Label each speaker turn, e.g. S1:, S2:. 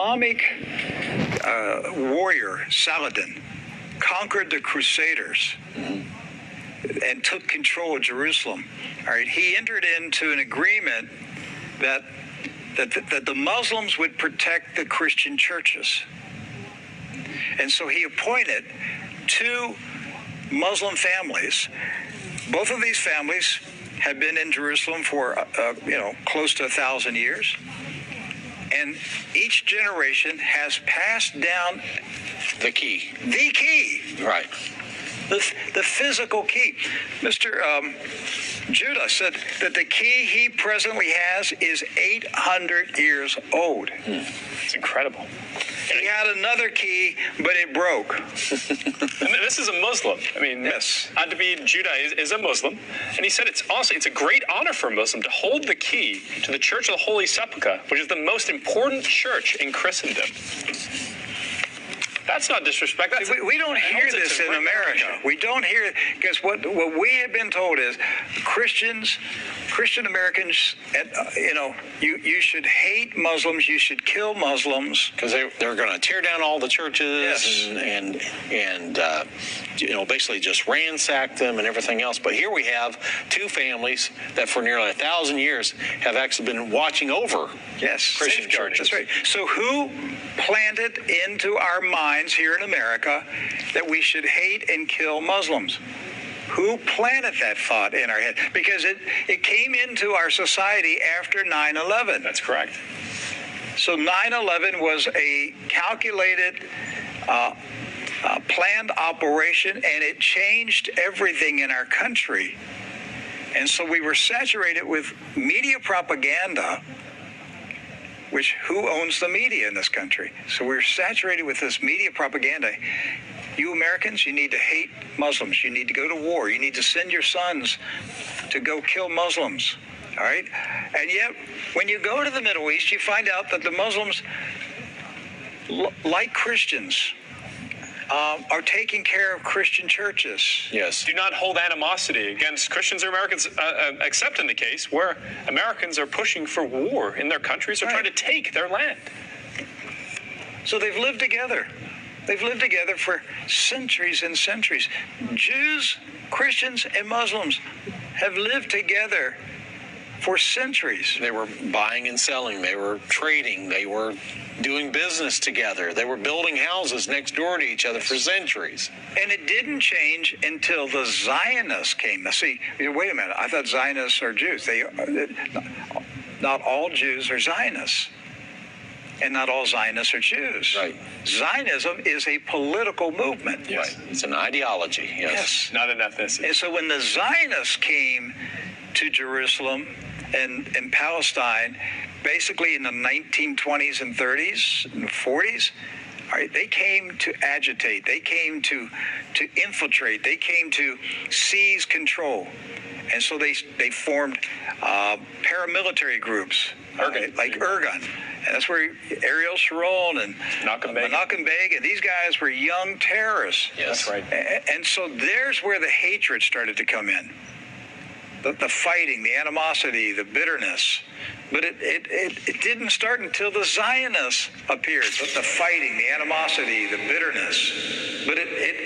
S1: Islamic warrior, Saladin, conquered the Crusaders and took control of Jerusalem, all right, he entered into an agreement that the Muslims would protect the Christian churches. And so he appointed 2 Muslim families. Both of these families have been in Jerusalem for, close to 1,000 years. And each generation has passed down
S2: the key.
S1: The key.
S2: Right.
S1: The physical key. Mr. Judah said that the key he presently has is 800 years old.
S3: It's incredible.
S1: He had another key, but it broke.
S3: And this is a Muslim. I mean,
S1: yes.
S3: Adabid Judah is a Muslim, and he said it's a great honor for a Muslim to hold the key to the Church of the Holy Sepulchre, which is the most important church in Christendom. That's not disrespect.
S1: We don't hear this in America. We don't hear it because what we have been told is Christian Americans, you should hate Muslims, you should kill Muslims
S2: because they're going to tear down all the churches and basically just ransack them and everything else. But here we have 2 families that for nearly 1,000 years have actually been watching over Christian churches.
S1: That's right. So who planted into our minds here in America that we should hate and kill Muslims? Who planted that thought in our head? Because it came into our society after 9/11.
S3: That's correct.
S1: So 9/11 was a calculated, planned operation, and it changed everything in our country. And so we were saturated with media propaganda, which who owns the media in this country? So we're saturated with this media propaganda. You Americans, you need to hate Muslims. You need to go to war. You need to send your sons to go kill Muslims. All right? And yet, when you go to the Middle East, you find out that the Muslims, like Christians, are taking care of Christian churches.
S2: Yes.
S3: Do not hold animosity against Christians or Americans, except in the case where Americans are pushing for war in their countries or trying to take their land.
S1: So they've lived together. They've lived together for centuries and centuries. Jews, Christians, and Muslims have lived together for centuries.
S2: They were buying and selling. They were trading. They were doing business together. They were building houses next door to each other for centuries.
S1: And it didn't change until the Zionists came. Now, see, wait a minute. I thought Zionists are Jews. Not all Jews are Zionists. And not all Zionists are Jews.
S2: Right.
S1: Zionism is a political movement.
S2: Yes. Right. It's an ideology. Yes.
S3: Not an ethnicity.
S1: And so when the Zionists came to Jerusalem and Palestine, basically in the 1920s and 30s and 40s, all right, they came to agitate. They came to infiltrate. They came to seize control. And so they formed paramilitary groups, like Irgun. And that's where Ariel Sharon and Menachem Begin, these guys were young terrorists.
S3: Yes, that's right.
S1: And so there's where the hatred started to come in. The fighting, the animosity, the bitterness. But it didn't start until the Zionists appeared. The fighting, the animosity, the bitterness. But it